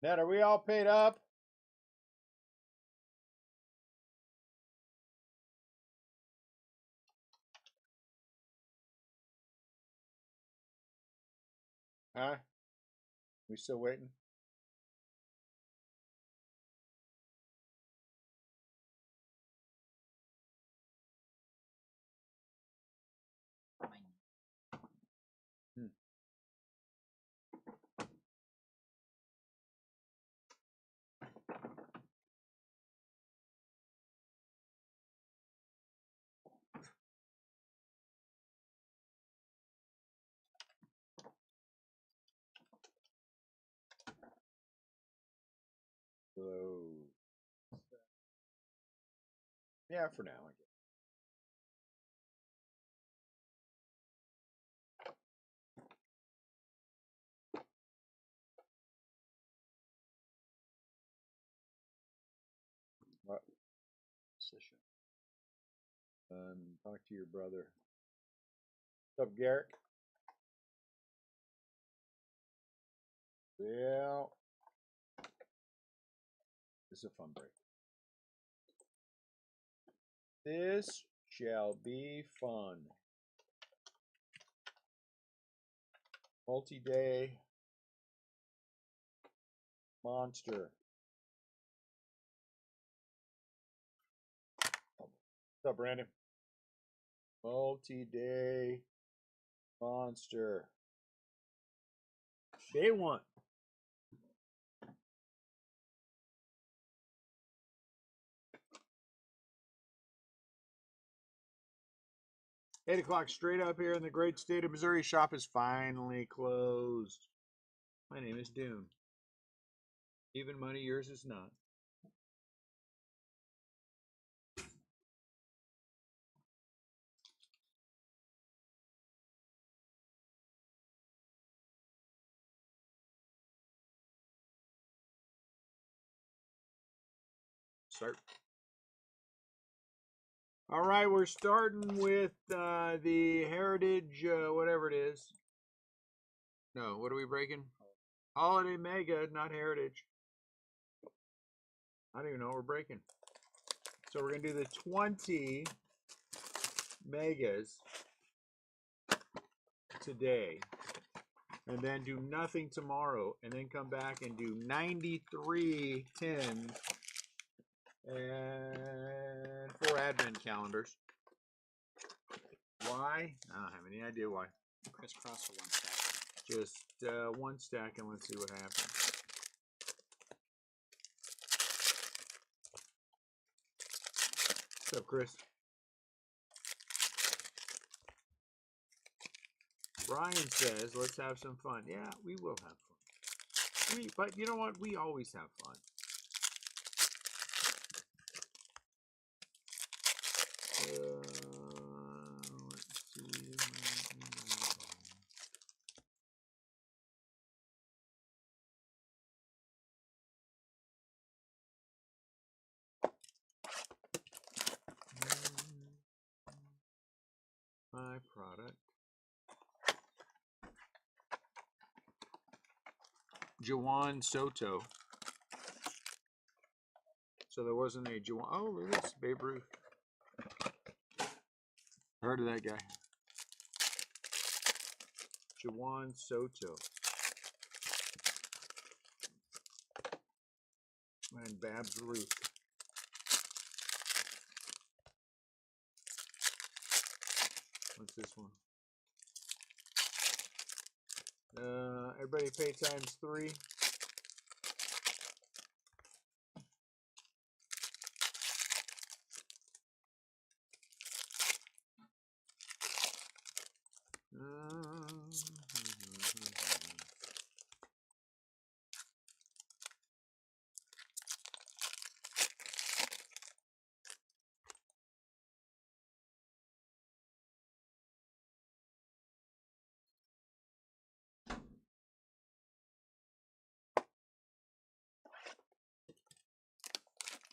Ned, are we all paid up? Huh? We still waiting? Hmm. Hello. Yeah, for now, I guess. What? Session. Talk to your brother. What's up, Garrett? Well, this is a fun break. This shall be fun. Multi-day monster. What's up, Brandon? Multi-day monster. Day one. Eight o'clock straight up here in the great state of Missouri. Shop is finally closed. My name is Doom. Even money, yours is not. Start. All right, we're starting with the Heritage, whatever it is. No, what are we breaking? Holiday Mega, not Heritage. I don't even know what we're breaking. So we're going to do the 20 megas today. And then do nothing tomorrow. And then come back and do 93 10 and 4 advent calendars. Why? I don't have any idea why. Crisscross for one stack. Just one stack and let's see what happens. What's up, Chris? Brian says, let's have some fun. Yeah, we will have fun. But you know what? We always have fun. Let's see. My product. Juwan Soto. So there wasn't a Juwan. Oh, look at this. Babe Ruth. Heard of that guy. Juwan Soto. And Babs Ruth. What's this one? Everybody pay times 3.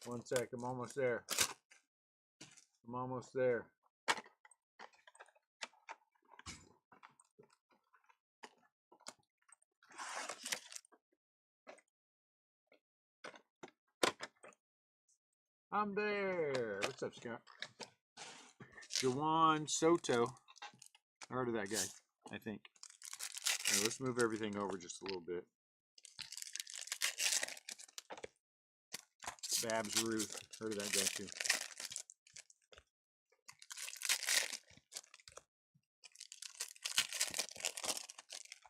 One sec, I'm almost there. I'm almost there. I'm there. What's up, Scott? Juwan Soto. I heard of that guy, I think. Right, let's move everything over just a little bit. Babs Ruth. Heard of that guy too.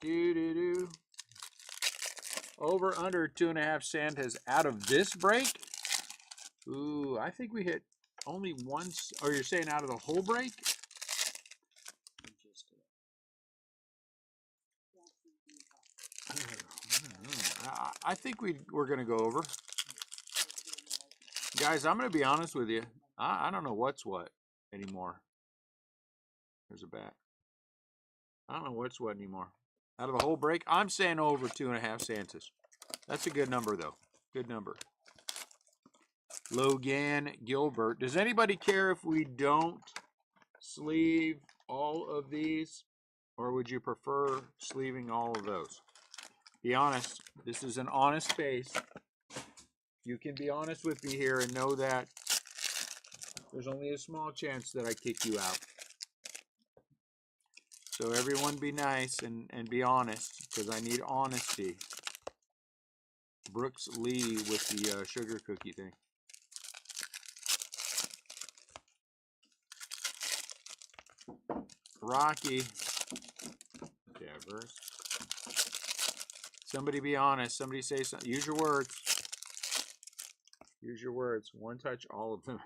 Do. Over under 2.5 Santas out of this break. Ooh, I think we hit only once. Or you're saying out of the whole break? I think we're going to go over. Guys, I'm going to be honest with you. I don't know what's what anymore. There's a bat. I don't know what's what anymore. Out of the whole break, I'm saying over 2.5 Santas. That's a good number, though. Good number. Logan Gilbert. Does anybody care if we don't sleeve all of these? Or would you prefer sleeving all of those? Be honest. This is an honest space. You can be honest with me here and know that there's only a small chance that I kick you out. So everyone be nice and be honest, because I need honesty. Brooks Lee with the sugar cookie thing. Rocky. Devers. Somebody be honest. Somebody say something. Use your words. Use your words. One touch, all of them.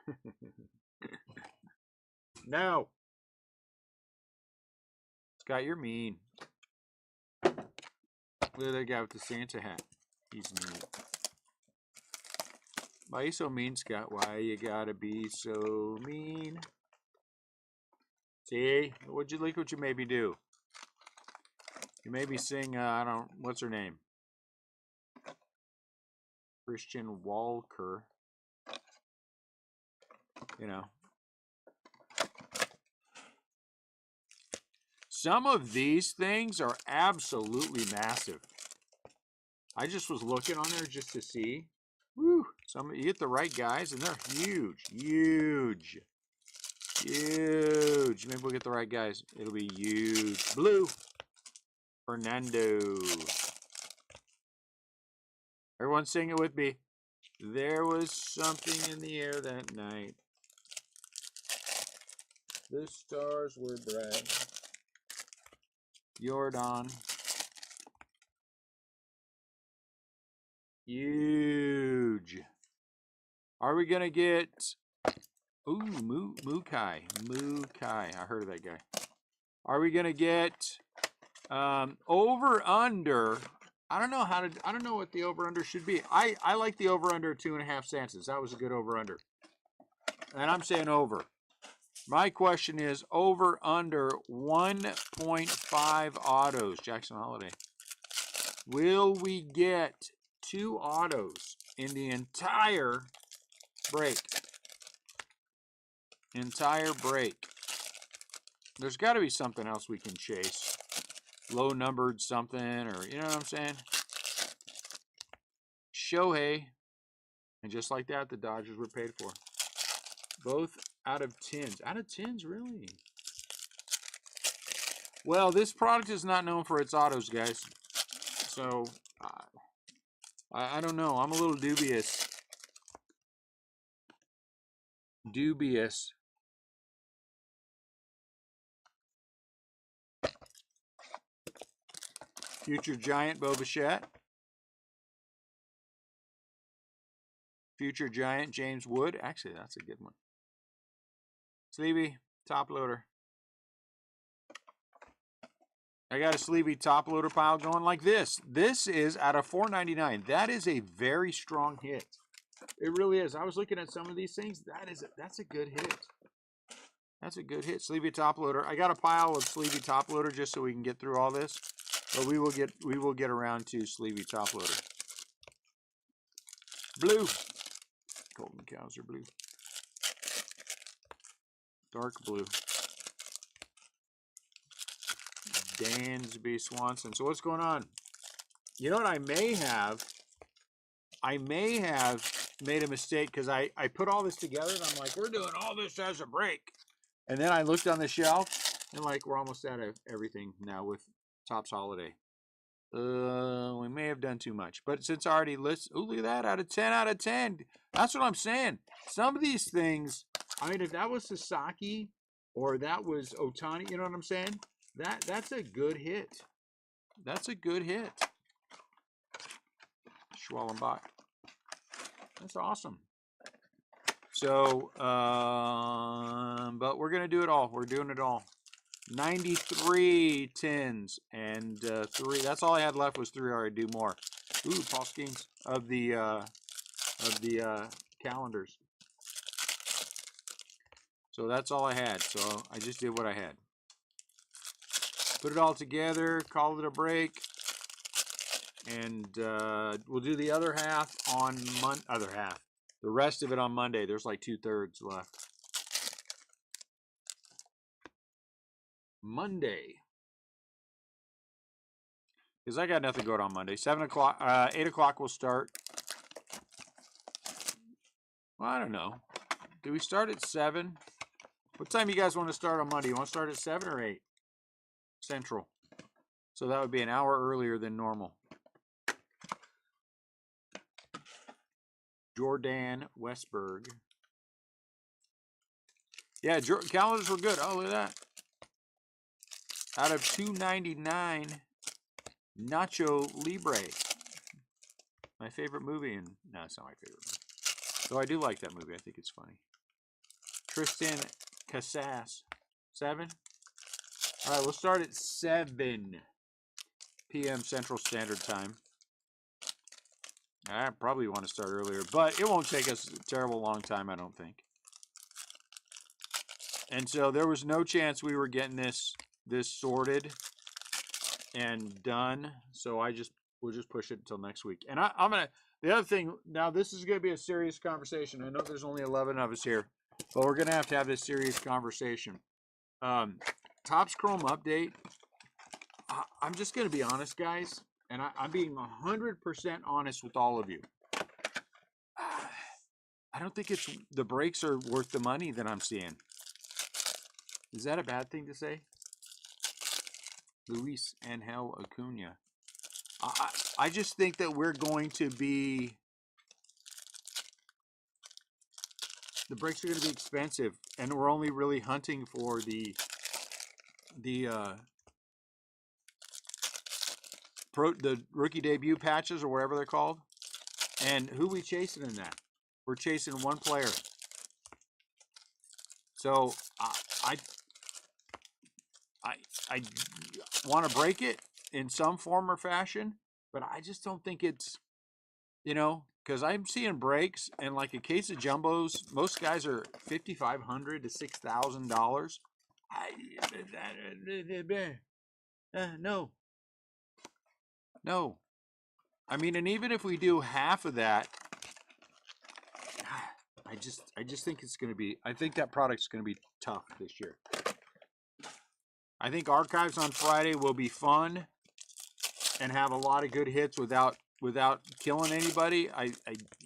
No. Scott, you're mean. Look at that guy with the Santa hat. He's mean. Why you so mean, Scott? Why you gotta be so mean? See? What'd you like? What you made me do? You made me sing, I don't, what's her name? Christian Walker. You know. Some of these things are absolutely massive. I just was looking on there just to see. Woo! You get the right guys, and they're huge. Huge. Huge. Maybe we'll get the right guys. It'll be huge. Blue. Fernando. Everyone sing it with me. There was something in the air that night. The stars were bright. Jordan. Huge. Are we going to get... Ooh, Mukai. Mukai. I heard of that guy. Are we going to get over under? I don't know I don't know what the over under should be. I like the over under 2.5 Santas. That was a good over under. And I'm saying over. My question is over under 1.5 autos. Jackson Holiday. Will we get 2 autos in the entire break? Entire break. There's got to be something else we can chase. Low numbered something, or you know what I'm saying? Shohei. And just like that, the Dodgers were paid for. Both out of 10s. Out of 10s, really? Well, this product is not known for its autos, guys. So, I don't know. I'm a little dubious. Dubious. Future Giant Bo Bichette. Future Giant James Wood. Actually, that's a good one. Sleevey, top loader. I got a Sleevey top loader pile going like this. This is out of $4.99. That is a very strong hit. It really is. I was looking at some of these things. That's a good hit. That's a good hit. Sleevey top loader. I got a pile of Sleevey top loader just so we can get through all this. But we will get around to Sleevey top loader. Blue. Colton cows are blue. Dark blue. Dansby Swanson. So what's going on? You know what I may have? made a mistake because I put all this together and I'm like, we're doing all this as a break. And then I looked on the shelf and like we're almost out of everything now with Topps Holiday. We may have done too much, but since I already list, oh look at that, out of 10. That's what I'm saying. Some of these things, I mean, if that was Sasaki or that was Otani, you know what I'm saying? That's a good hit. That's a good hit. Schwallenbach. That's awesome. So, but we're gonna do it all. We're doing it all. 93 tins and 3. That's all I had left was 3. I already do more. Ooh, Paul Skeens of the calendars. So that's all I had. So I just did what I had. Put it all together, call it a break, and we'll do the other half on the rest of it on Monday. There's like 2/3 left. Monday. Because I got nothing going on Monday. 7 o'clock, 8 o'clock we'll start. Well, I don't know. Do we start at 7? What time you guys want to start on Monday? You want to start at 7 or 8? Central. So that would be an hour earlier than normal. Jordan Westberg. Yeah, calendars were good. Oh, look at that. Out of 299, Nacho Libre. My favorite movie, and no, it's not my favorite movie. Though I do like that movie. I think it's funny. Tristan Casas. 7? All right, we'll start at 7 p.m. Central Standard Time. I probably want to start earlier, but it won't take us a terrible long time, I don't think. And so there was no chance we were getting this sorted and done. So we'll just push it until next week. And I'm gonna, the other thing, now this is gonna be a serious conversation. I know there's only 11 of us here, but we're gonna have to have this serious conversation. Topps Chrome update. I'm just gonna be honest, guys, and I'm being 100% honest with all of you. I don't think the breaks are worth the money that I'm seeing. Is that a bad thing to say? Luis Angel Acuna. I just think that we're going to be, the breaks are going to be expensive, and we're only really hunting for the rookie debut patches or whatever they're called. And who we chasing in that? We're chasing one player. So I want to break it in some form or fashion, but I just don't think it's, because I'm seeing breaks and like a case of jumbos, most guys are $5,500 to $6,000. No. I mean, and even if we do half of that, I just think it's going to be, I think that product's going to be tough this year. I think archives on Friday will be fun and have a lot of good hits without killing anybody.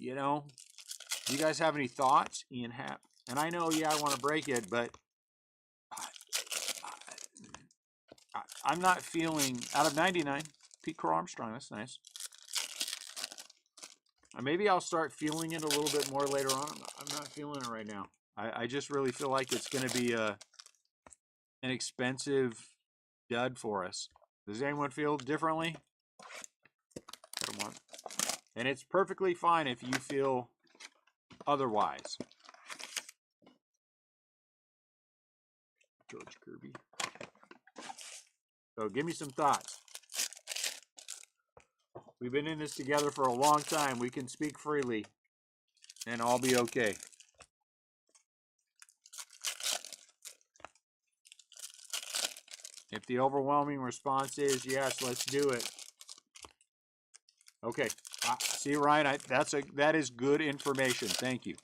Do you guys have any thoughts? Ian Happ. And I know, I want to break it, but I'm not feeling, out of 99, Pete Crow Armstrong, that's nice. Maybe I'll start feeling it a little bit more later on. I'm not feeling it right now. I just really feel like it's going to be an expensive dud for us. Does anyone feel differently? Come on. And it's perfectly fine if you feel otherwise. George Kirby. So give me some thoughts. We've been in this together for a long time. We can speak freely and all be okay. If the overwhelming response is yes, let's do it. Okay. See, Ryan, that is good information. Thank you.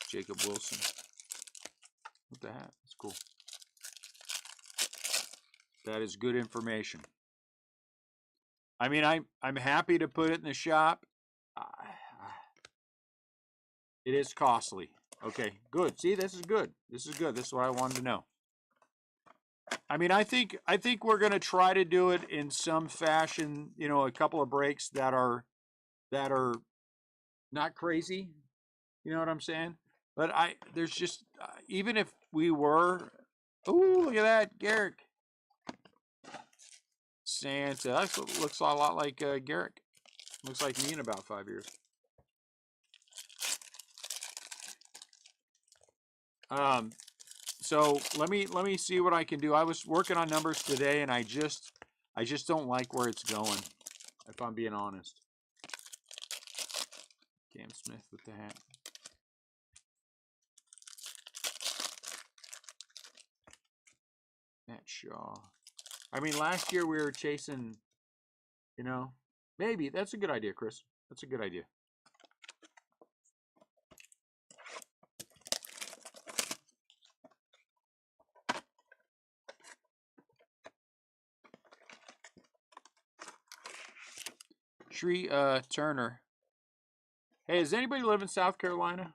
Jacob Wilson. What the heck? That's cool. That is good information. I mean, I'm happy to put it in the shop. It is costly. Okay, good. See, this is good. This is good. This is what I wanted to know. I mean, I think we're gonna try to do it in some fashion. You know, a couple of breaks that are not crazy. You know what I'm saying? But there's just even if we were, ooh, look at that, Garrick Santa. That looks a lot like Garrick. Looks like me in about 5 years. Um, so let me see what I can do. I was working on numbers today, and I just don't like where it's going. If I'm being honest. Cam Smith with the hat. Matt Shaw. I mean, last year we were chasing, you know, maybe. That's a good idea, Chris. That's a good idea. Shree Turner. Hey, does anybody live in South Carolina?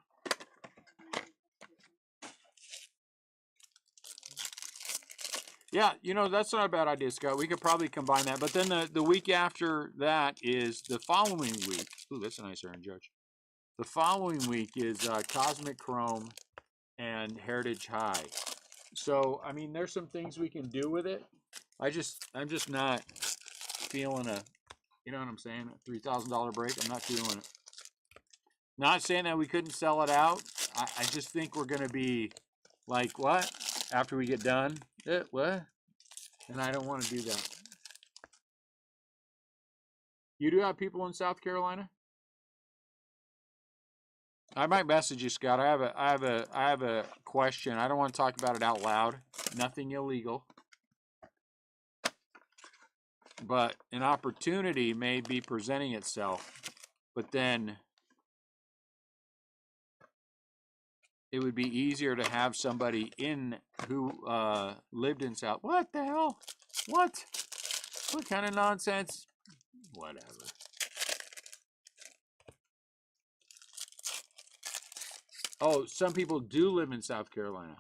Yeah, you know, that's not a bad idea, Scott. We could probably combine that. But then the week after that is the following week. Ooh, that's a nice Aaron Judge. The following week is Cosmic Chrome and Heritage High. So, I mean, there's some things we can do with it. I'm just not feeling you know what I'm saying? A $3,000 break. I'm not feeling it. Not saying that we couldn't sell it out. I just think we're going to be like, what? After we get done? What? And I don't want to do that. You do have people in South Carolina? I might message you, Scott. I have a question. I don't want to talk about it out loud. Nothing illegal. But an opportunity may be presenting itself. But then it would be easier to have somebody in who lived in South. What the hell? What? What kind of nonsense? Whatever. Oh, some people do live in South Carolina.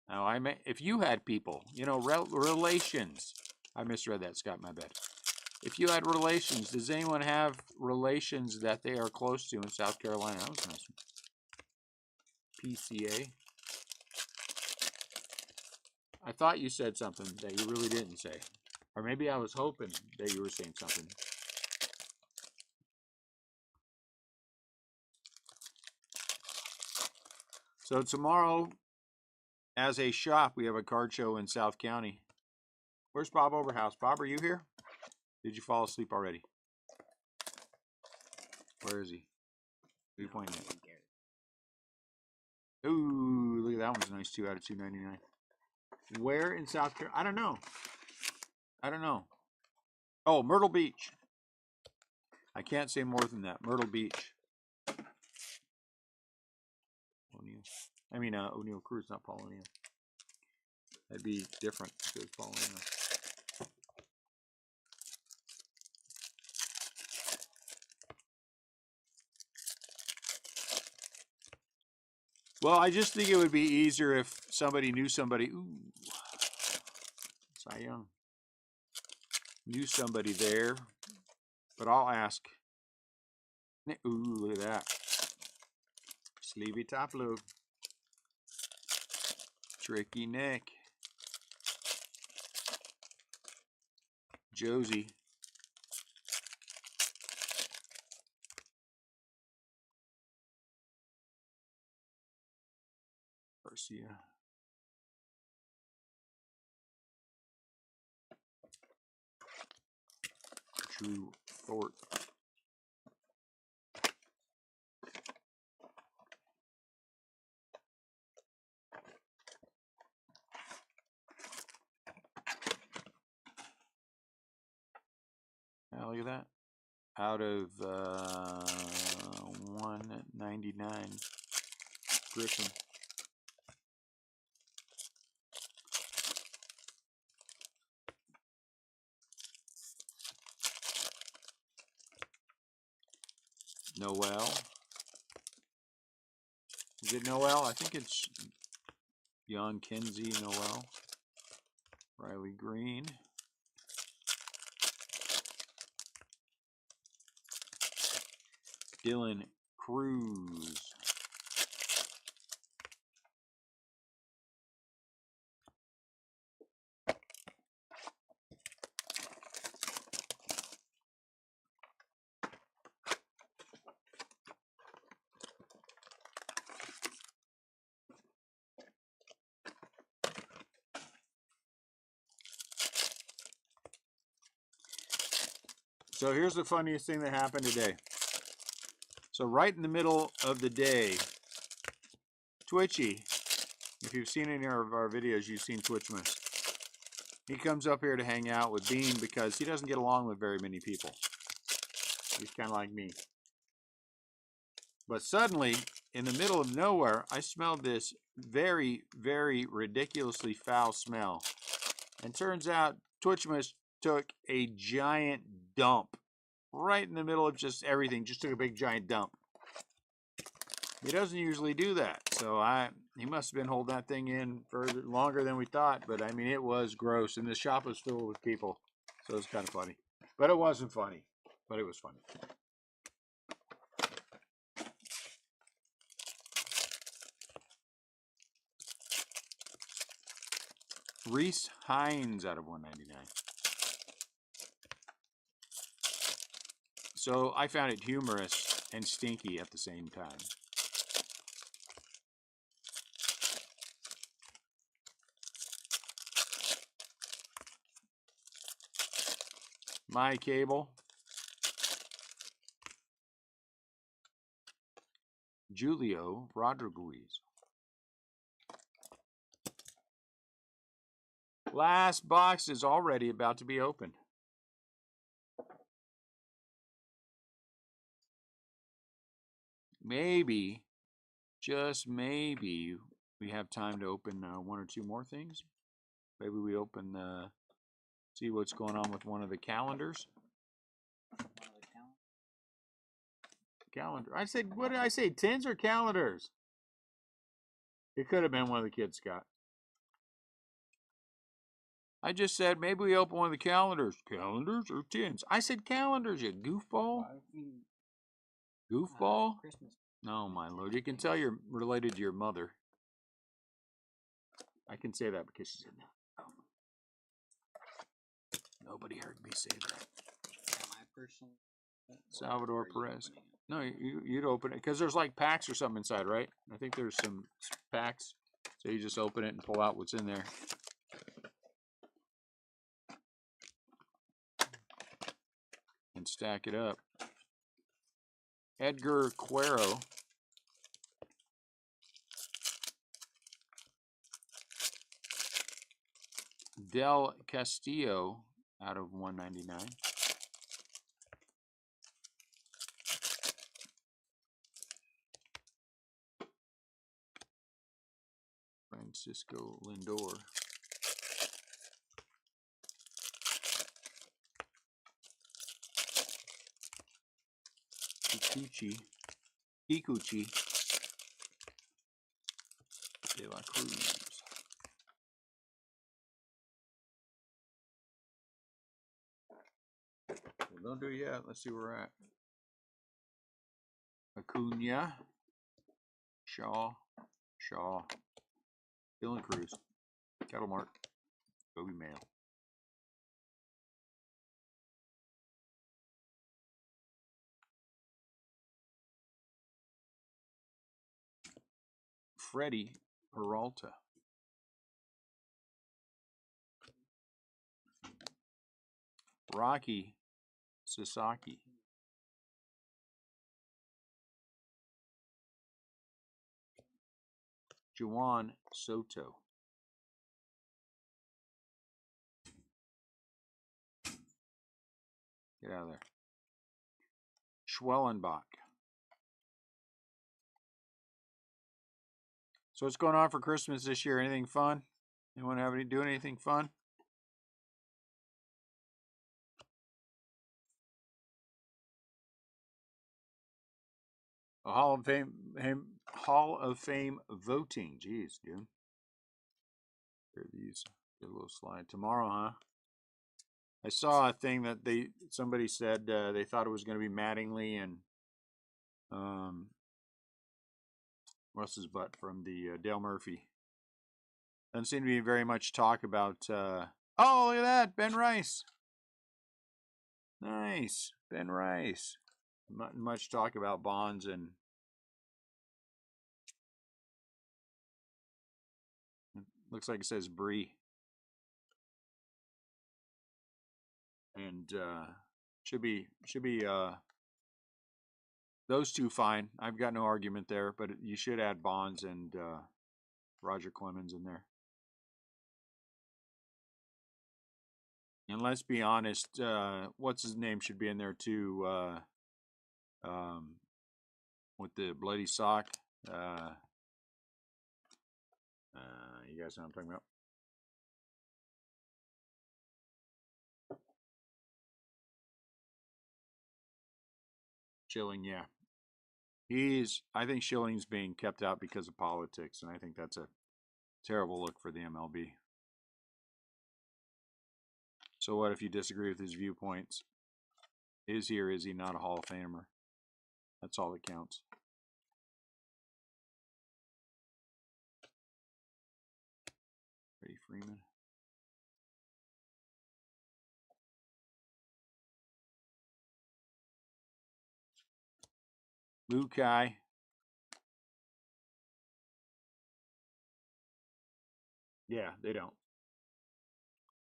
Now, if you had people, you know, relations. I misread that, Scott. My bad. If you had relations, does anyone have relations that they are close to in South Carolina? That was nice. PCA. I thought you said something that you really didn't say. Or maybe I was hoping that you were saying something. So tomorrow, as a shop, we have a card show in South County. Where's Bob Overhouse? Bob, are you here? Did you fall asleep already? Where is he? Who are you pointing at? Ooh, look at that one's nice. 2 out of 299. Where in South Carolina? I don't know. I don't know. Oh, Myrtle Beach. I can't say more than that. Myrtle Beach. O'Neill. I mean, O'Neill Cruz, not Paul O'Neill. That'd be different if it was Paul O'Neill. Well, I just think it would be easier if somebody knew somebody. Ooh, Cy Young. Knew somebody there, but I'll ask. Ooh, look at that. Sleevey top loop. Tricky Nick. Josie. Garcia. Drew Thorpe. Now look at that. Out of 199. Griffin. Noel. Is it Noel? I think it's Young Kinsey Noel. Riley Green. Dylan Cruz. So here's the funniest thing that happened today. So right in the middle of the day, Twitchy, if you've seen any of our videos, you've seen Twitchmas. He comes up here to hang out with Bean because he doesn't get along with very many people. He's kind of like me. But suddenly, in the middle of nowhere, I smelled this very, very ridiculously foul smell. And turns out Twitchmas took a giant dump right in the middle of just everything. Just took a big giant dump. He doesn't usually do that. So he must have been holding that thing in for longer than we thought. But I mean, it was gross. And the shop was filled with people. So it was kind of funny. But it wasn't funny. But it was funny. Reese Hines out of 199. So I found it humorous and stinky at the same time. My Cable. Julio Rodriguez. Last box is already about to be opened. Maybe, just maybe, we have time to open one or two more things. Maybe we open, see what's going on with one of the calendars. Calendar. I said, what did I say? Tins or calendars? It could have been one of the kids, Scott. I just said maybe we open one of the calendars. Calendars or tins? I said calendars, you goofball. Goofball? No, my lord. You can tell you're related to your mother. I can say that because she's in there. Oh. Nobody heard me say that. My personal. Salvador Perez. No, you'd open it because there's like packs or something inside, right? I think there's some packs. So you just open it and pull out what's in there. And stack it up. Edgar Cuero. Del Castillo out of 199. Francisco Lindor. Kikuchi De La Cruz. Well, don't do it yet. Let's see where we're at. Acuna. Shaw. Dylan Cruz. Cattle Mart. Bobby Mail. Freddie Peralta. Rocky Sasaki. Juan Soto. Get out of there. Schwellenbach. So what's going on for Christmas this year? Anything fun? Anyone doing anything fun? A Hall of Fame Hall of Fame voting. Jeez, dude. Here are these. Get a little slide tomorrow, huh? I saw a thing that somebody said they thought it was going to be Mattingly and what's his butt from the Dale Murphy. Doesn't seem to be very much talk about. Oh, look at that, Ben Rice. Nice, Ben Rice. Not much talk about Bonds and. Looks like it says Bree. And should be those two fine. I've got no argument there, but you should add Bonds and Roger Clemens in there. And let's be honest, what's his name should be in there too. With the bloody sock. You guys know what I'm talking about. Schilling, yeah. I think Schilling's being kept out because of politics, and I think that's a terrible look for the MLB. So what if you disagree with his viewpoints? Is he or is he not a Hall of Famer? That's all that counts. Freddie Freeman. Lukai. Yeah, they don't.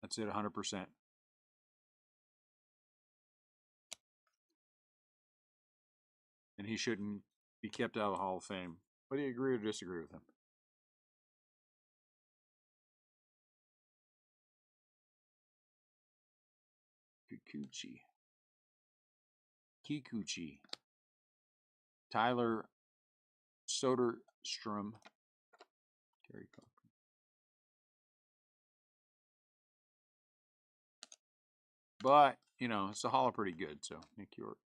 That's it, 100%. And he shouldn't be kept out of the Hall of Fame. But do you agree or disagree with him? Kikuchi. Tyler Soderstrom. Gary Cochran. But, you know, it's a Hall of pretty good, so Nick York.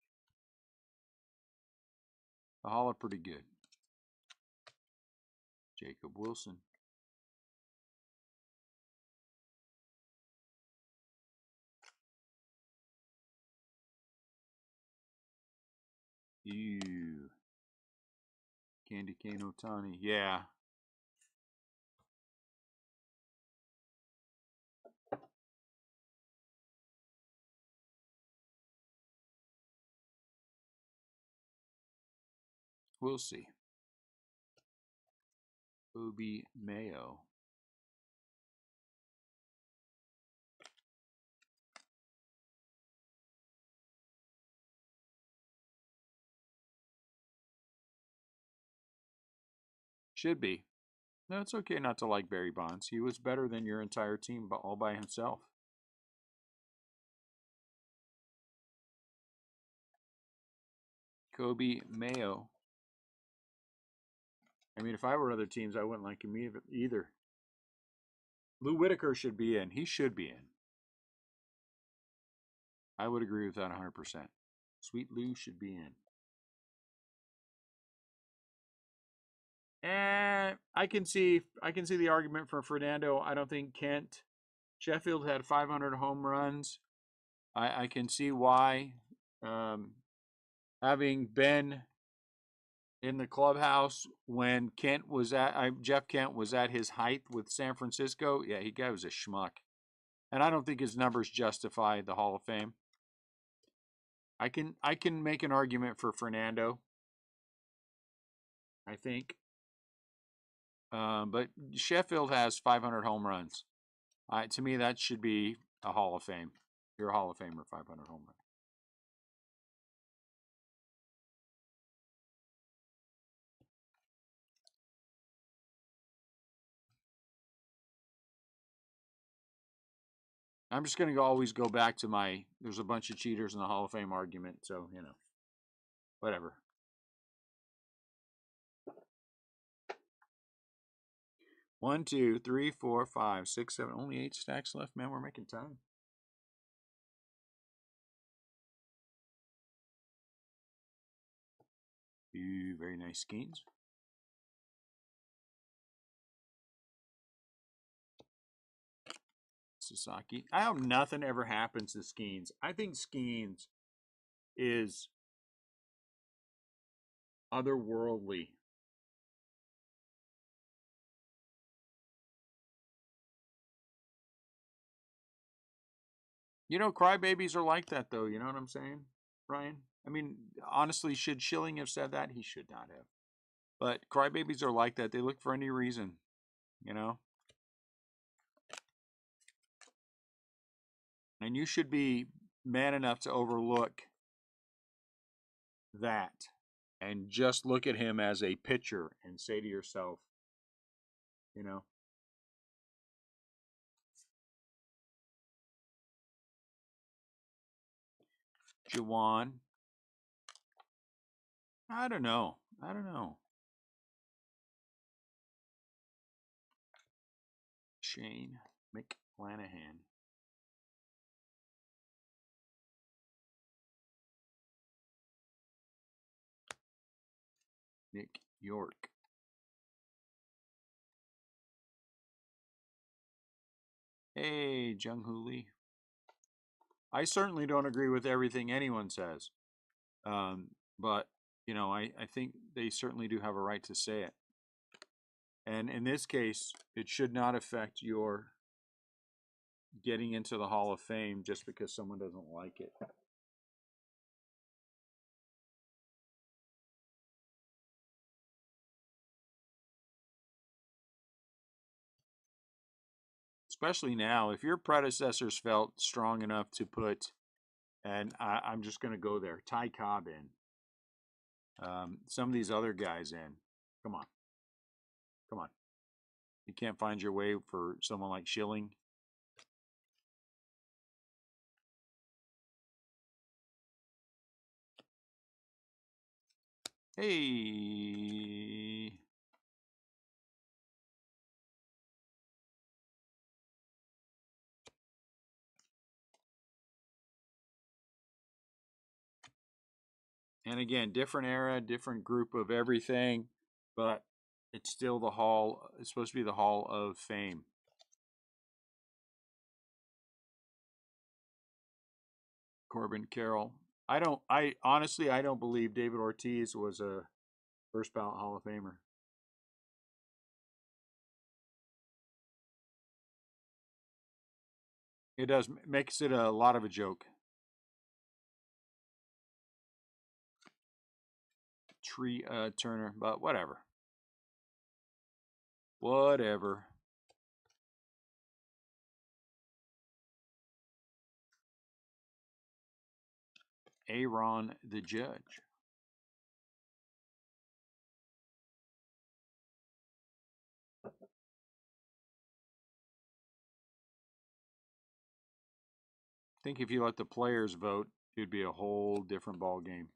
The Hall of pretty good. Jacob Wilson. Ew. Candy Cane Otani. Yeah. We'll see. Obi Mayo. Should be. No, it's okay not to like Barry Bonds. He was better than your entire team all by himself. Kobe Mayo. I mean, if I were other teams, I wouldn't like him either. Lou Whitaker should be in. He should be in. I would agree with that 100%. Sweet Lou should be in. And I can see the argument for Fernando. I don't think Kent. Sheffield had 500 home runs. I can see why. Having been in the clubhouse when Jeff Kent was at his height with San Francisco, yeah, he was a schmuck. And I don't think his numbers justify the Hall of Fame. I can make an argument for Fernando, I think. But Sheffield has 500 home runs. To me, that should be a Hall of Fame. You're a Hall of Famer, 500 home runs. I'm just going to always go back to there's a bunch of cheaters in the Hall of Fame argument, so, you know, whatever. One, two, three, four, five, six, seven. Only 8 stacks left, man. We're making time. Ooh, very nice skins. Sasaki. I hope nothing ever happens to Skeens. I think Skeens is otherworldly. You know, crybabies are like that, though. You know what I'm saying, Ryan? I mean, honestly, should Schilling have said that? He should not have. But crybabies are like that. They look for any reason, you know? And you should be man enough to overlook that and just look at him as a pitcher and say to yourself, you know, Jawan, I don't know. I don't know. Shane McClanahan. Nick York. Hey, Jung Hoo Lee. I certainly don't agree with everything anyone says. But, you know, I think they certainly do have a right to say it. And in this case, it should not affect your getting into the Hall of Fame just because someone doesn't like it. Especially now, if your predecessors felt strong enough to put, and I'm just going to go there, Ty Cobb in, some of these other guys in. Come on. Come on. You can't find your way for someone like Schilling. Hey. And again, different era, different group of everything, but it's still the Hall. It's supposed to be the Hall of Fame. Corbin Carroll. I honestly, I don't believe David Ortiz was a first ballot Hall of Famer. It does makes it a lot of a joke. Tree Turner, but whatever. Whatever. Aaron the Judge. I think if you let the players vote, it'd be a whole different ball game.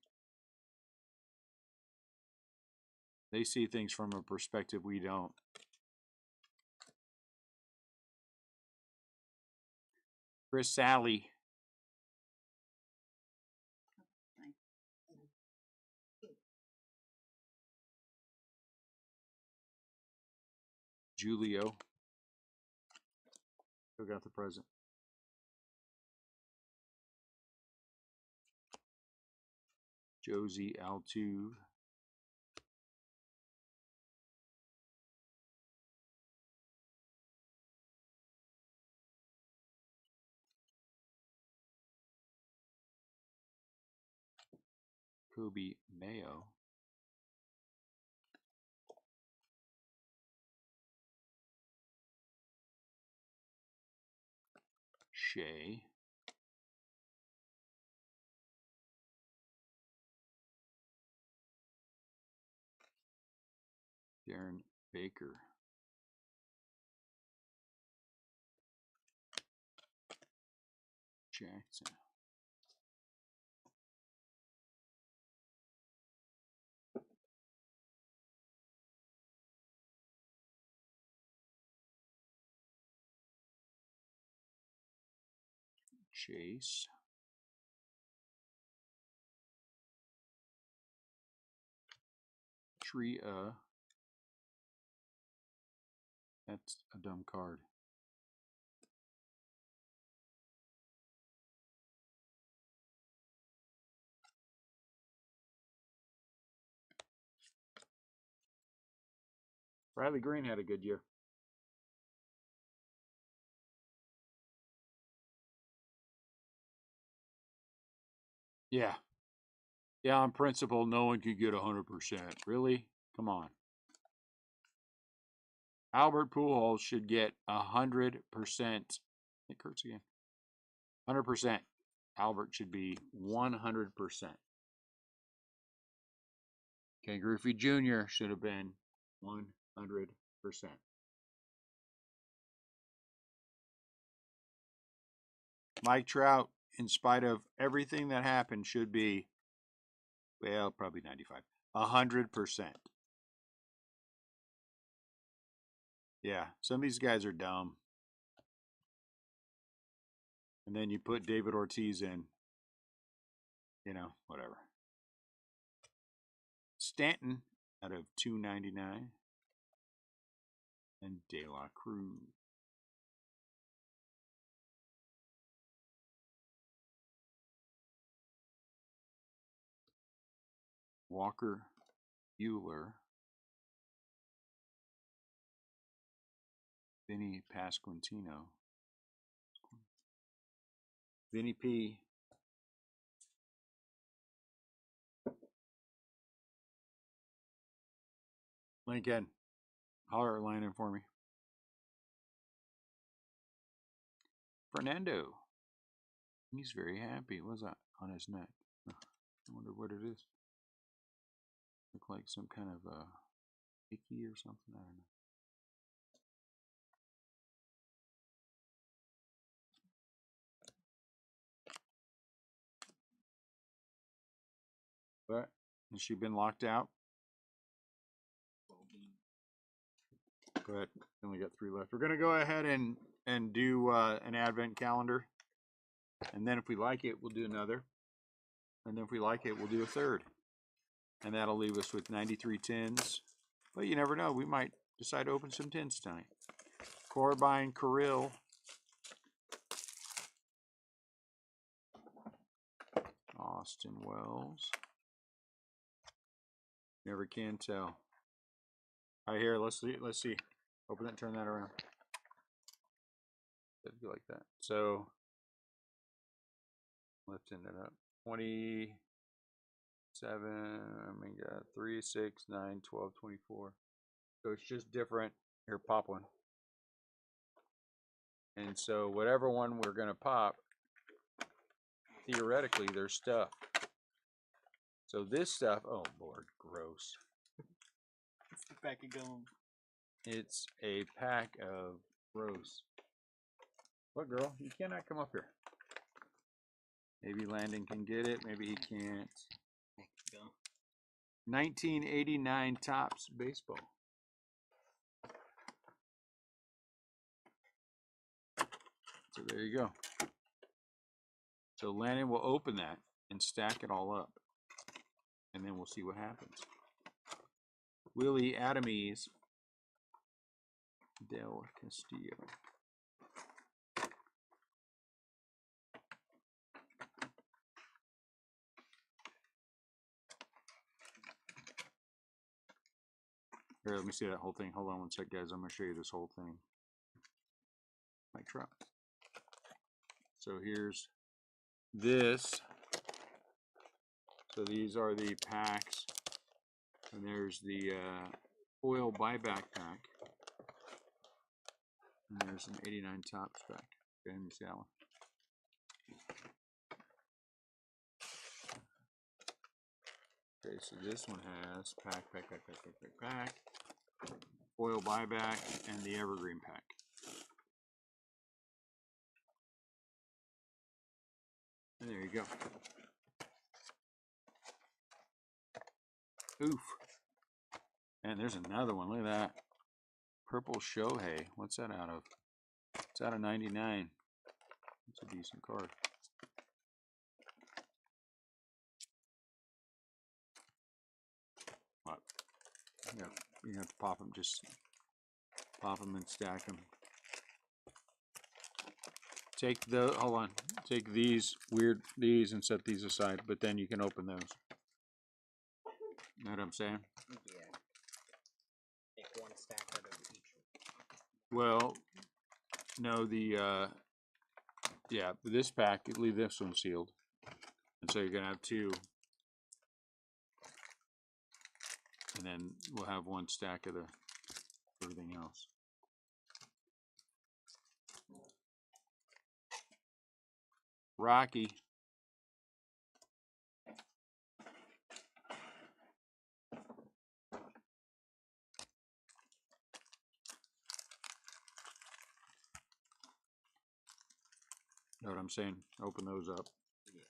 They see things from a perspective we don't. Chris Sally. Julio. Who got the present? Josie Altuve. Kobe Mayo. Shea. Darren Baker. Jackson. Chase. Tria. That's a dumb card. Riley Green had a good year. Yeah. Yeah, on principle, no one could get 100%. Really? Come on. Albert Pujols should get 100%. It hurts again. 100%. Albert should be 100%. Ken Griffey Jr. should have been 100%. Mike Trout, in spite of everything that happened, should be, well, probably 95. 100%. Yeah, some of these guys are dumb. And then you put David Ortiz in, you know, whatever. Stanton out of 299. And De La Cruz. Walker Buehler. Vinny Pasquantino. Vinny P. Lincoln. Holler at Landon for me. Fernando. He's very happy. What's that on his neck? I wonder what it is. Look like some kind of icky or something. I don't know. But has she been locked out? But only got 3 left. We're gonna go ahead and do an advent calendar, and then if we like it, we'll do another, and then if we like it, we'll do a third, and that'll leave us with 93 tins. But you never know, we might decide to open some tins tonight. Corbijn Carrill. Austin Wells. Never can tell. All right, here, let's see. Let's see. Open that, turn that around. It'd be like that. So, lifting it up. 27, we got 3, 6, 9, 12, 24. So it's just different. Here, pop one. And so whatever one we're going to pop, theoretically, there's stuff. So this stuff, oh Lord, gross. It's the pack of gum. It's a pack of gross. What, girl? You cannot come up here. Maybe Landon can get it. Maybe he can't. Pack of gum. 1989 Topps baseball. So there you go. So Landon will open that and stack it all up. And then we'll see what happens. Willie Adames. Del Castillo. Here, let me see that whole thing. Hold on one sec, guys. I'm going to show you this whole thing. Mike Trout. So here's this. So these are the packs. And there's the foil buyback pack. And there's some 89 Topps pack. Okay, let me see that one. Okay, so this one has pack, foil buyback, and the evergreen pack. And there you go. Oof. And there's another one. Look at that. Purple Shohei. What's that out of? It's out of 99. That's a decent card. What? Yeah, you have to pop them. Just pop them and stack them. Take the, hold on. Take these and set these aside, but then you can open those. Know what I'm saying? Yeah. Take one stack Well, no, yeah, this pack, leave this one sealed. And so you're going to have two. And then we'll have one stack of everything else. Rocky. Know what I'm saying? Open those up. Yeah.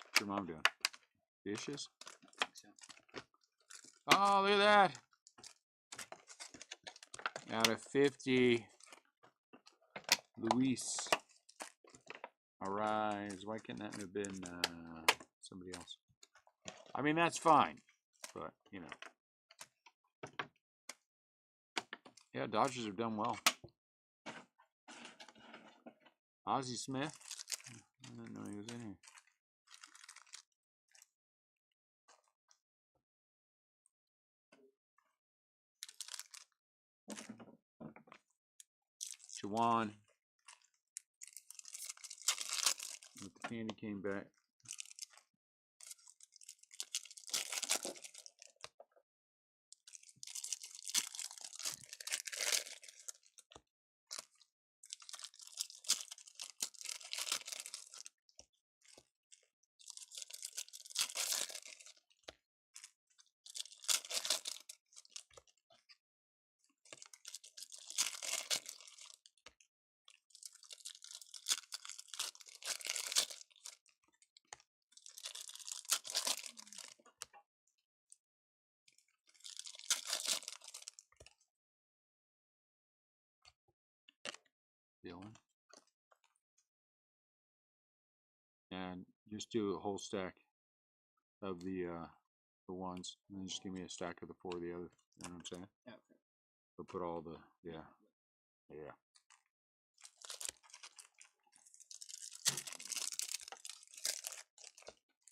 What's your mom doing? Dishes? I think so. Oh, look at that. Out of 50. Luis. Arise. Why can't that have been somebody else? I mean, that's fine. But, you know. Yeah, Dodgers have done well. Ozzie Smith. I didn't know he was in here. Shawan. With the candy came back. Dylan. And just do a whole stack of the ones, and then just give me a stack of the 4 of the other. You know what I'm saying? Okay. But put all the yeah.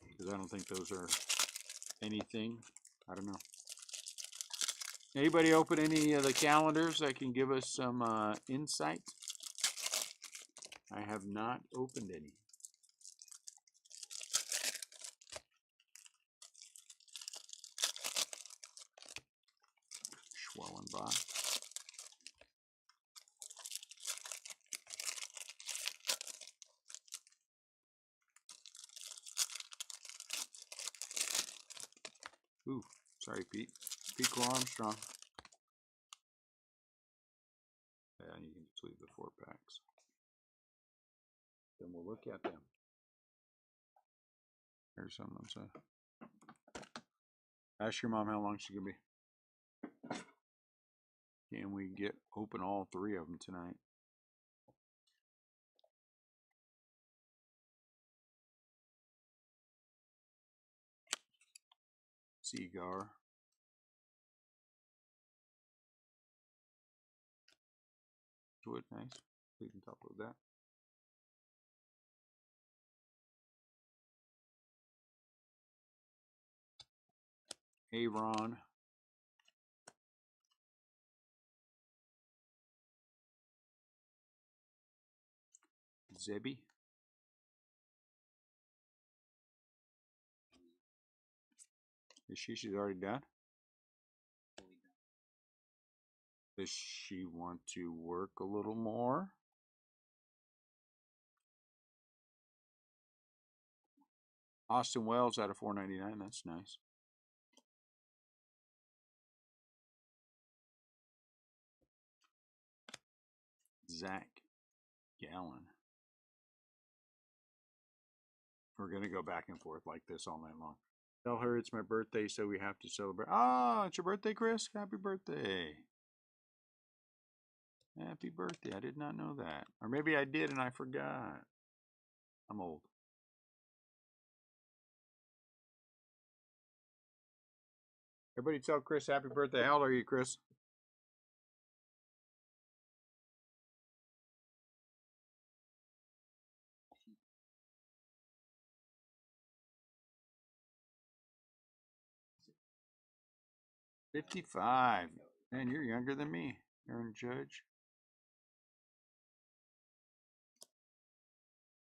Because I don't think those are anything. I don't know. Anybody open any of the calendars that can give us some insight? I have not opened any. Schwellenbach. Ooh, sorry, Pete. Pete Armstrong. Yeah, you can just leave the 4 packs. Then we'll look at them. Here's something I'm saying. Ask your mom how long she's gonna be. Can we open all 3 of them tonight? Cigar. Wood, nice. We can top load that. Aaron. Zebby. She's already done? Fully done. Does she want to work a little more? Austin Wells out of 499. That's nice. Zach Gallen. We're going to go back and forth like this all night long. Tell her it's my birthday, so we have to celebrate. Oh, it's your birthday, Chris? Happy birthday. Happy birthday. I did not know that. Or maybe I did and I forgot. I'm old. Everybody tell Chris happy birthday. How old are you, Chris? 55. Man, you're younger than me, Aaron Judge.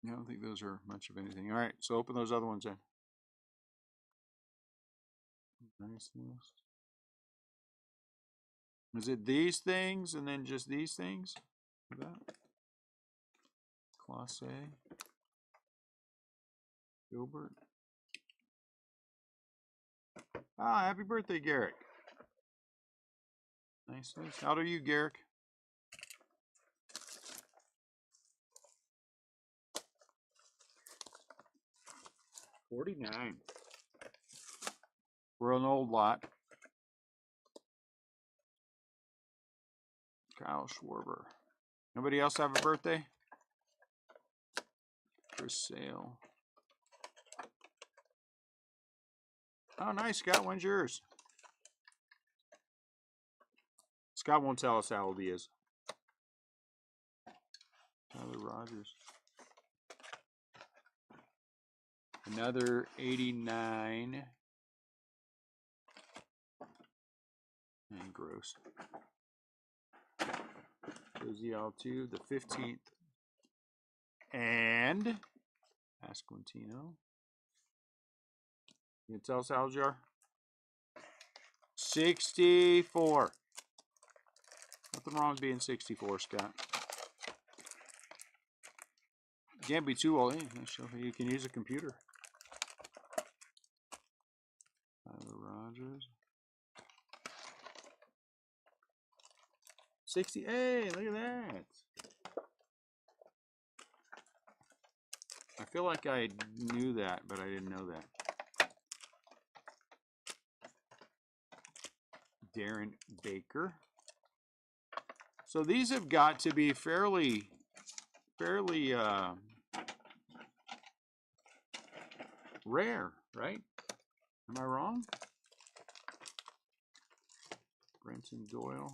I don't think those are much of anything. All right, so open those other ones in. Nice list. Is it these things and then just these things? That? Classe. Gilbert. Ah, happy birthday, Garrick. Nice list. How old are you, Garrick? $49. We're an old lot. Kyle Schwarber. Nobody else have a birthday? For sale. Oh, nice, Scott. When's yours? Scott won't tell us how old he is. Tyler Rogers. Another 89. And gross. Josie Altu, the 15th. And Pasquantino. You can tell us how old you are? 64. Nothing wrong with being 64, Scott. You can't be too old. You can use a computer. Tyler Rogers. 60. Hey, look at that. I feel like I knew that, but I didn't know that. Darren Baker. So these have got to be fairly rare, right? Am I wrong? Brenton Doyle.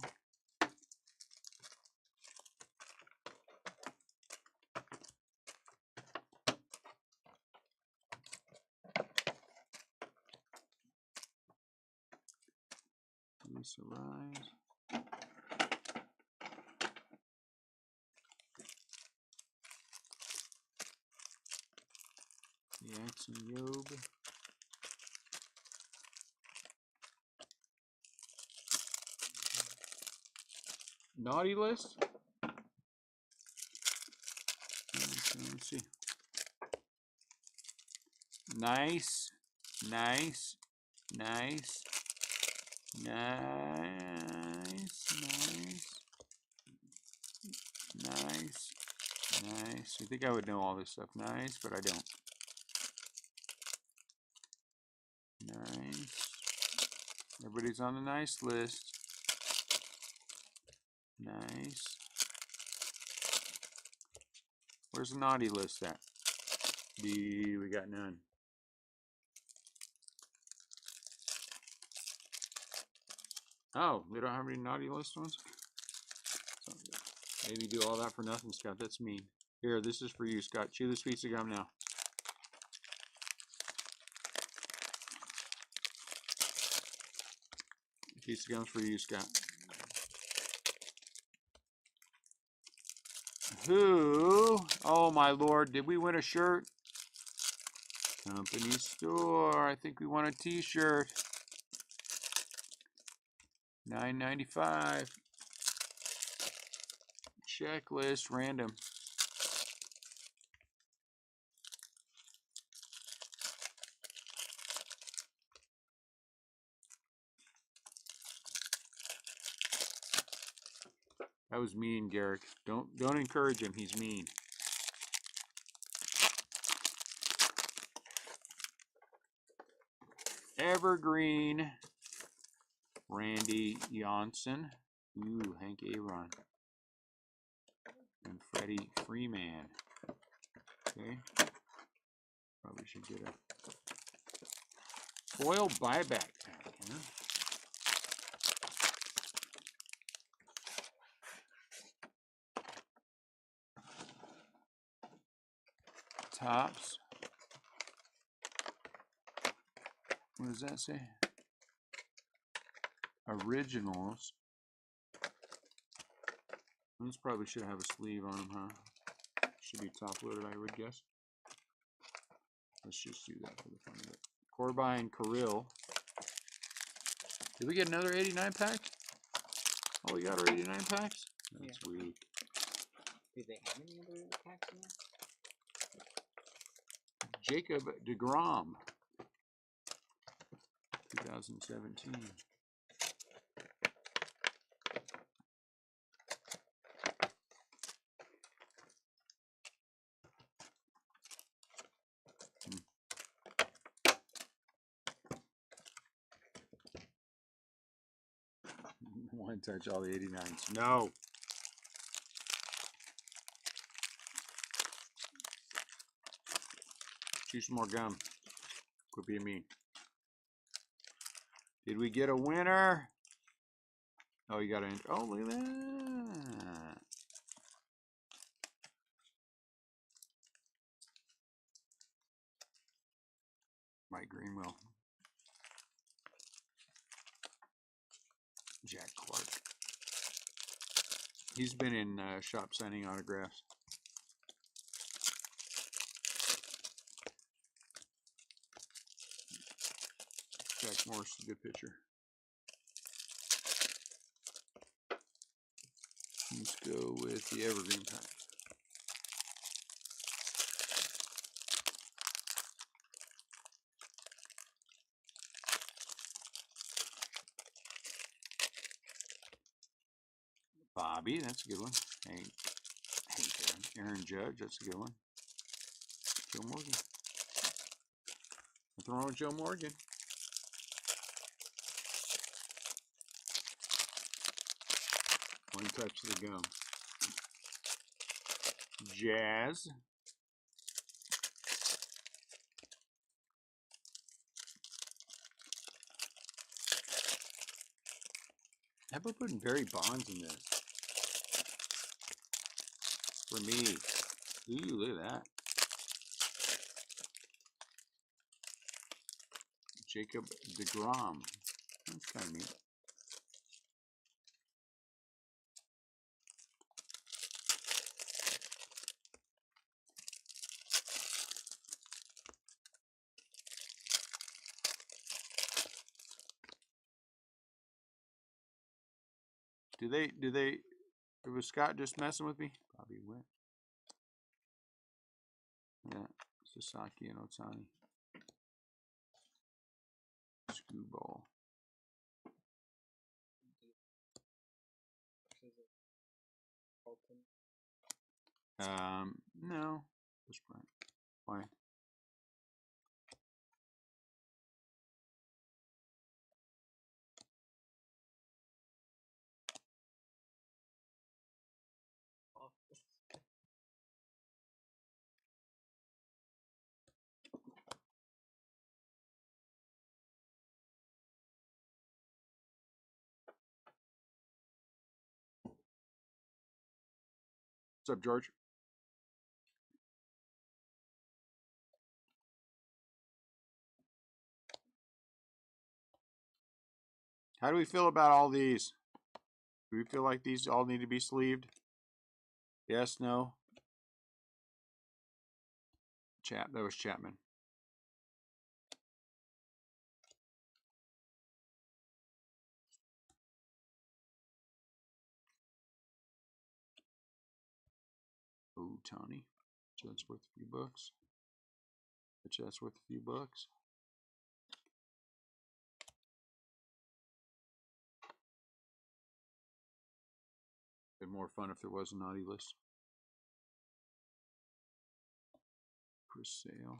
Lisa Rise. Jackson Yob. Naughty list. Let's see. Nice, nice, nice, nice, nice, nice, nice. You think I would know all this stuff? Nice, but I don't. Nice. Everybody's on the nice list. Nice. Where's the naughty list at? We got none. Oh, we don't have any naughty list ones? Maybe do all that for nothing, Scott. That's mean. Here, this is for you, Scott. Chew this piece of gum now. Piece of gum's for you, Scott. Who? Oh my Lord! Did we win a shirt? Company store. I think we won a T-shirt. $9.95. Checklist random. That was mean, Garrick. Don't encourage him. He's mean. Evergreen. Randy Johnson. Ooh, Hank Aaron. And Freddie Freeman. Okay. Probably should get a foil buyback pack, huh? Tops. What does that say? originals. These probably should have a sleeve on them, huh? Should be top loaded, I would guess. Let's just do that for the fun of it. Corbine Kirill. Did we get another 89 pack? Oh, we got our 89 packs? That's weak. Do they have any other packs in there? Jacob DeGrom. 2017. One touch all the 89s. No. Chew some more gum. Quit being mean. Did we get a winner? Oh, you got to. Oh, look at that. Mike Greenwell. Jack Clark. He's been in shop signing autographs. Jack Morris is a good pitcher. Let's go with the Evergreen pack. Bobby, that's a good one. Hate that. Aaron Judge, that's a good one. Joe Morgan. Nothing wrong with Joe Morgan. One touch of the gum. Jazz. How about putting Barry Bonds in this? For me. Ooh, look at that. Jacob DeGrom. That's kind of neat. Was Scott just messing with me? Probably went. Yeah, Sasaki and Otani. Screwball. No. Just right. Why? What's up, George? How do we feel about all these? Do we feel like these all need to be sleeved? Yes, no? That was Chapman. Oh, Tony. That's worth a few bucks. Bet you that's worth a few bucks. Been more fun if there was a naughty list. For sale.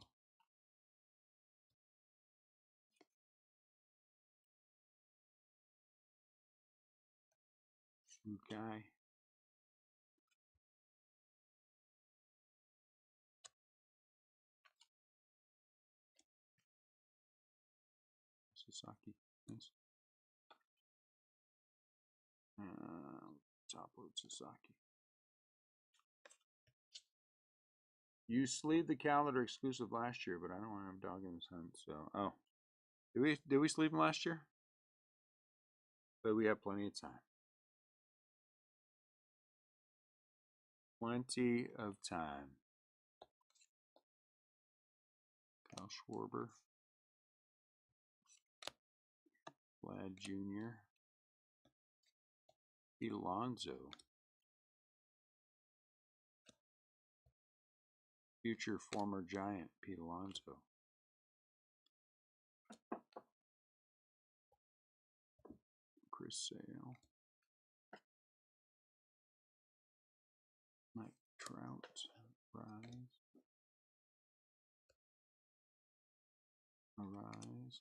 Okay. Sasaki. Nice. Top load Sasaki. You sleeved the calendar exclusive last year, but I don't want to have dog in his hunt. So, oh, did we sleeve him last year? But we have plenty of time. Plenty of time. Kyle Schwarber. Vlad Jr. Pete Alonso. Future former Giant Pete Alonso. Chris Sale. Mike Trout. Rise. Arise.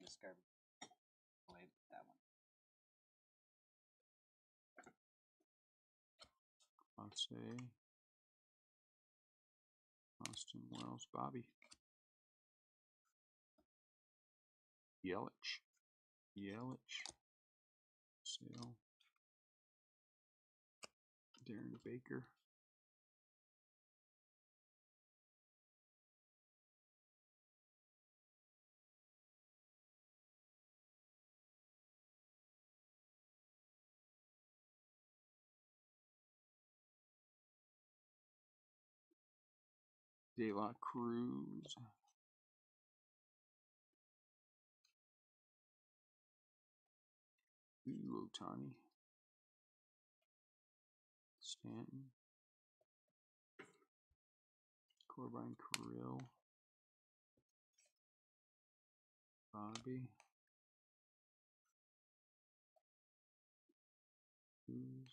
Discard. Wait, that one. Clase. Austin Wells. Bobby. Yelich. Sale. Darren Baker. De La Cruz. Otani. Stanton. Corbin Carrill. Bobby. Cruz.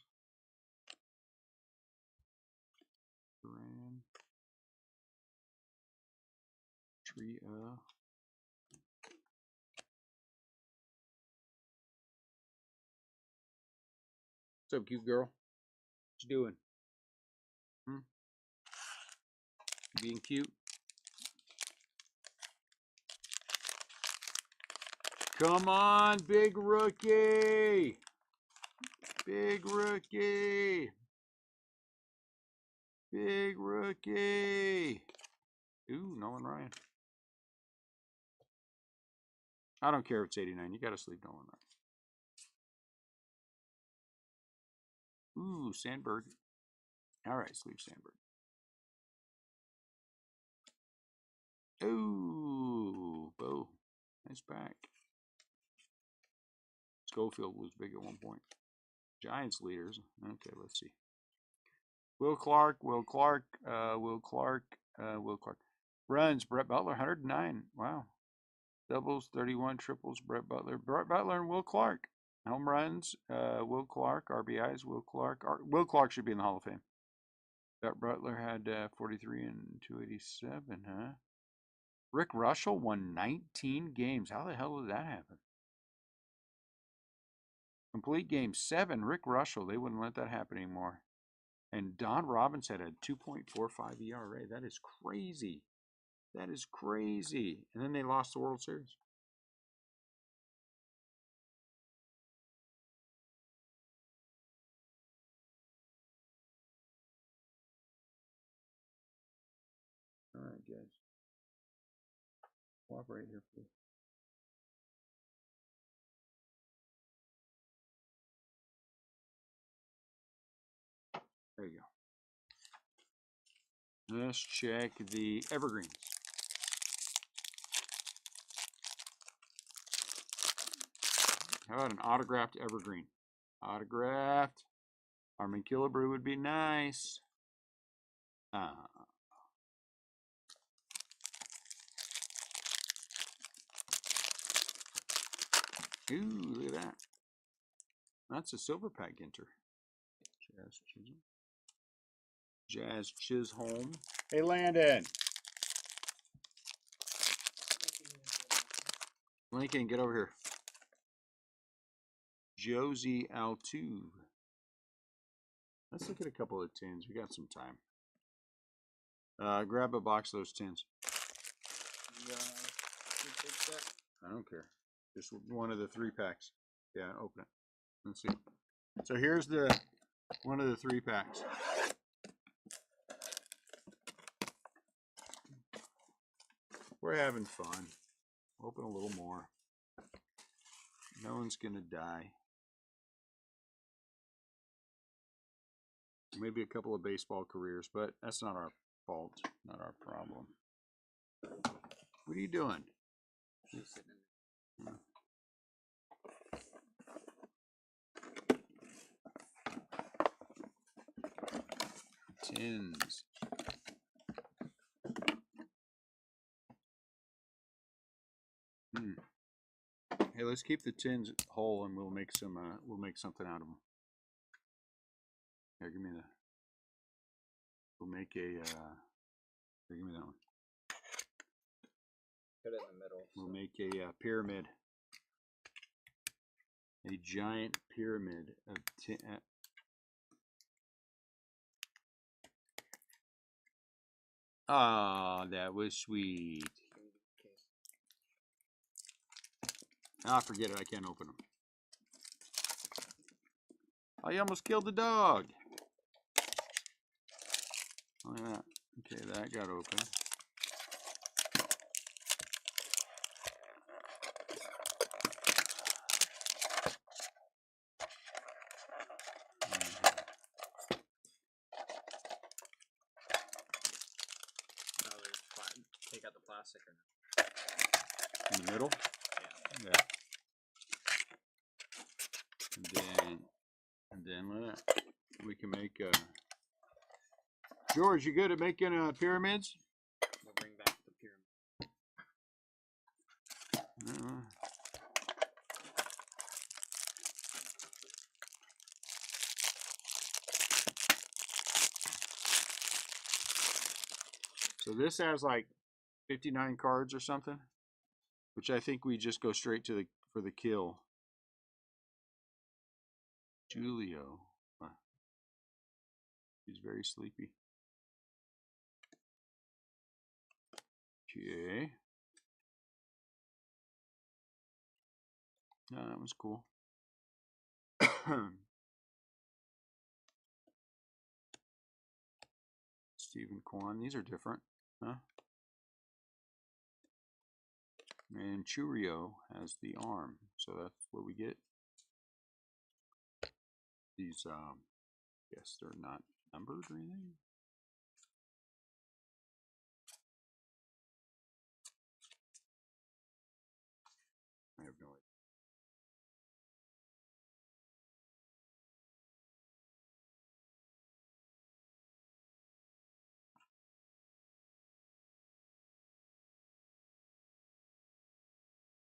Duran. Tria. What's up, cute girl? What you doing? Being cute? Come on, big rookie! Big rookie! Big rookie! Ooh, Nolan Ryan. I don't care if it's 89. You got to sleep Nolan Ryan. Ooh, Sandberg. All right, sleep Sandberg. Ooh, Bo. Nice back. Schofield was big at one point. Giants leaders. Okay, let's see. Will Clark. Runs, Brett Butler, 109. Wow. Doubles, 31. Triples, Brett Butler. Brett Butler and Will Clark. Home runs, Will Clark. RBIs, Will Clark. Will Clark should be in the Hall of Fame. Brett Butler had 43 and 287, huh? Rick Russell won 19 games. How the hell did that happen? Complete game 7. Rick Russell. They wouldn't let that happen anymore. And Don Robbins had a 2.45 ERA. That is crazy. That is crazy. And then they lost the World Series. All right, guys. Cooperate here, please. There you go. Let's check the evergreens. How about an autographed evergreen? Autographed. Armin Killebrew would be nice. Ooh, look at that. That's a silver pack ginter. Jazz Chisholm. Hey, Landon. Lincoln, get over here. Josie Altuve. Let's look at a couple of tins. We got some time. Grab a box of those tins. I don't care. Just one of the 3 packs. Yeah, open it. Let's see. So here's the one of the 3 packs. We're having fun. Open a little more. No one's gonna die. Maybe a couple of baseball careers, but that's not our fault, not our problem. What are you doing? She's sitting in there. Tins. Hey, let's keep the tins whole, and we'll make some. We'll make something out of them. Here, give me the. We'll make a. Here, give me that one. Put it in the middle. We'll make a pyramid. A giant pyramid of tin. Ah, that was sweet. Ah, forget it. I can't open them. I almost killed the dog. Look at that. Okay, that got open. Take out the plastic or not? In the middle? Yeah. Yeah. And then look at that. We can make George, you good at making pyramids? We'll bring back the pyramid. So this has like 59 cards or something, which I think we just go straight to for the kill. Julio. He's very sleepy. Okay. No, that was cool. Stephen Kwan. These are different, huh? And Churio has the arm, so that's what we get. These, guess they're not numbered or anything. I have no idea.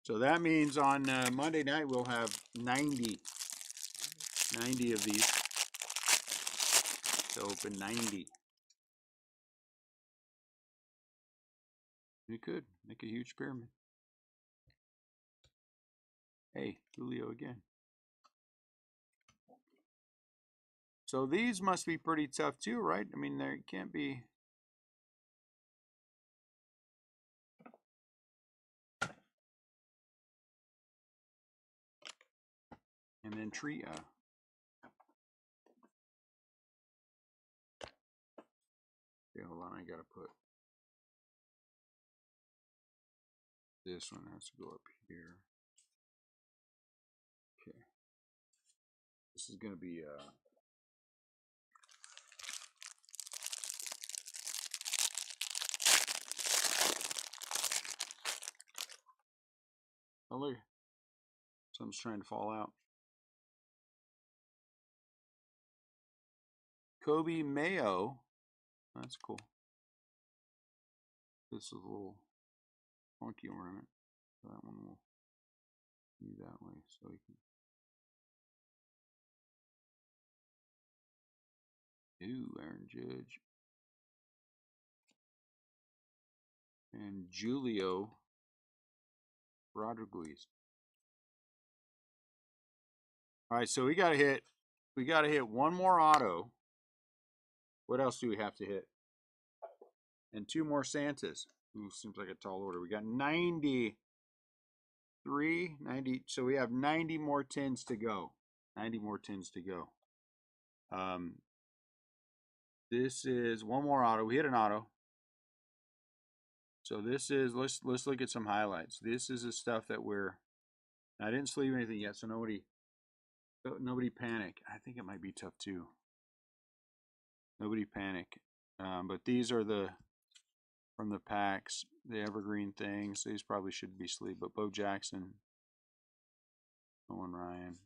So that means on Monday night we'll have 90 of these to open. 90. We could make a huge pyramid. Hey, Julio again. So these must be pretty tough too, right? I mean, there can't be. And then Tria. Okay, hold on, I gotta put this one has to go up here. Okay. This is gonna be oh look. Something's trying to fall out. Kobe Mayo. That's cool. This is a little funky ornament. So that one will be that way so we can. Ooh, Aaron Judge. And Julio Rodriguez. All right, so we gotta hit one more auto. What else do we have to hit? And 2 more Santas. Ooh, seems like a tall order. We got 93, 90. So we have 90 more tins to go. 90 more tins to go. This is one more auto. We hit an auto. So this is let's look at some highlights. This is the stuff that we're I didn't sleeve anything yet, so nobody panic. I think it might be tough too. Nobody panic. But these are the from the packs, the evergreen things. These probably should be sleeved. But Bo Jackson, Owen Ryan,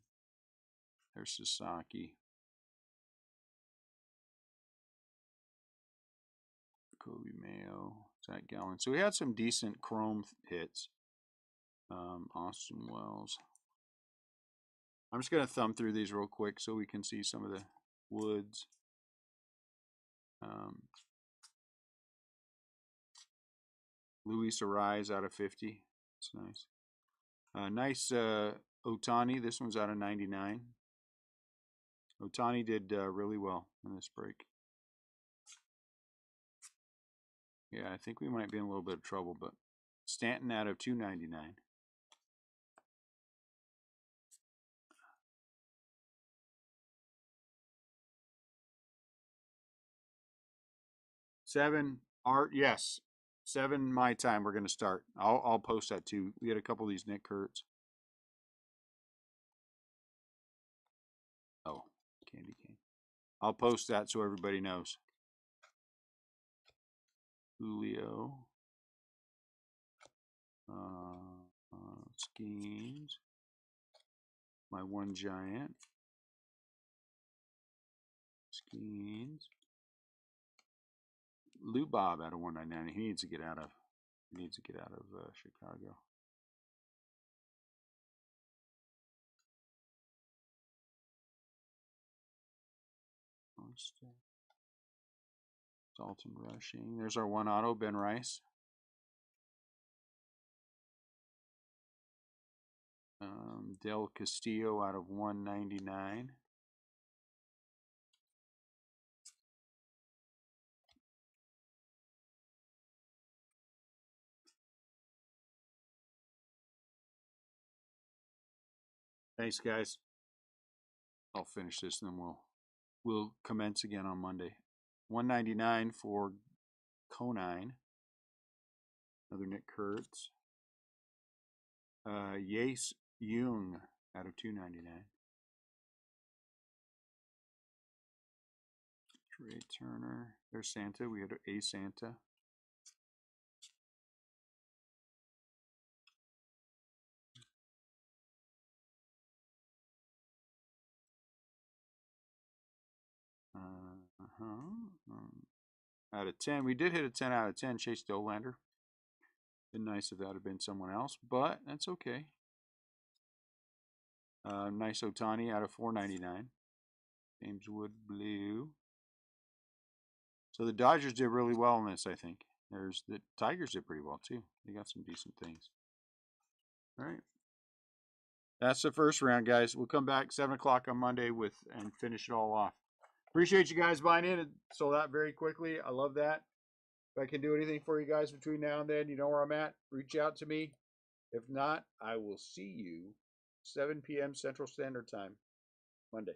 there's Sasaki, Kobe Mayo, Zach Gallen. So we had some decent chrome hits. Austin Wells. I'm just going to thumb through these real quick so we can see some of the woods. Luis Arise out of 50. That's nice. Nice Otani. This one's out of 99. Otani did really well in this break. Yeah, I think we might be in a little bit of trouble, but Stanton out of 299. Seven Art, yes. 7 my time. We're gonna start. I'll post that too. We had a couple of these Nick Kurtz. Oh, candy cane. I'll post that so everybody knows. Julio. Schemes. My one giant. Schemes. Lou Bob out of 199. He needs to get out of. Chicago. Dalton Rushing. There's our one auto, Ben Rice. Del Castillo out of 199. Thanks, guys. I'll finish this and then we'll commence again on Monday. 199 for Conine. Another Nick Kurtz. Yace Jung out of 299. Trey Turner. There's Santa. We had a Santa. Out of 10. We did hit a 10 out of 10. Chase Dolander. Been nice if that had been someone else, but that's okay. Nice Otani out of 499. James Wood Blue. So the Dodgers did really well in this, I think. There's the Tigers did pretty well too. They got some decent things. All right. That's the first round, guys. We'll come back 7 o'clock on Monday and finish it all off. Appreciate you guys buying in. It sold out very quickly. I love that. If I can do anything for you guys between now and then, you know where I'm at. Reach out to me. If not, I will see you 7 p.m. Central Standard Time Monday.